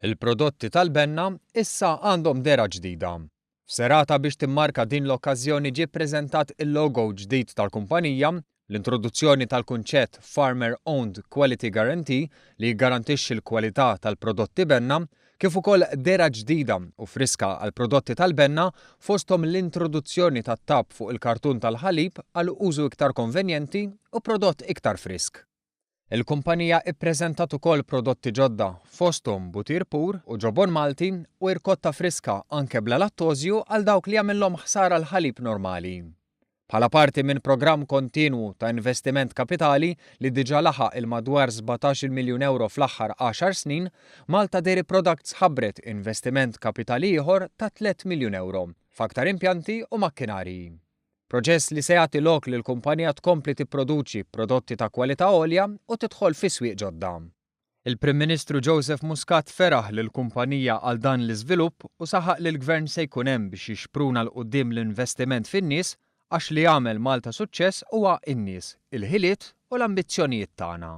Il-prodotti tal-Benna issa għandhom dera ġdida. F'serata biex timmarka din l-okkażjoni ġie ppreżentat il-logo ġdid tal-kumpanija, l-introduzzjoni tal-kunċett Farmer Owned Quality Guarantee li jgarantixxi l-kwalità tal-prodotti Benna, kif ukoll dera ġdida u friska għal prodotti tal-Benna fosthom l-introduzzjoni tat-tab fuq il-kartun tal-ħalib għal użu iktar konvenjenti u prodott iktar frisk. Il-kumpanija ippreżentat ukoll prodotti ġodda fosthom butir pur u ġobon Malti u irkotta friska anke bla lattosju għal dawk li jagħmilhom ħsara l-ħalib normali. Bħala parti minn programm kontinwu ta' investiment kapitali li diġà laħaq il-madwar 17 miljun euro fl-aħħar 10 snin, Malta Dairy Products ħabbret investiment kapitali ieħor ta' 3 miljun euro f'aktar impjanti u makkinarji. Proċess li se jagħti lok li l-kumpanija tkompli tipproduċi prodotti ta' kwalità għolja u tidħol fi swieq ġodda. Il-Prim Ministru Joseph Muscat feraħ lill-kumpanija għal dan l-iżvilupp u saħaq li l-Gvern se jkun hemm biex jixpruna l quddiem l-investiment fin-nies għax li jagħmel Malta suċċess huwa n-nies, il-ħiliet u l-ambizzjonijiet tagħna.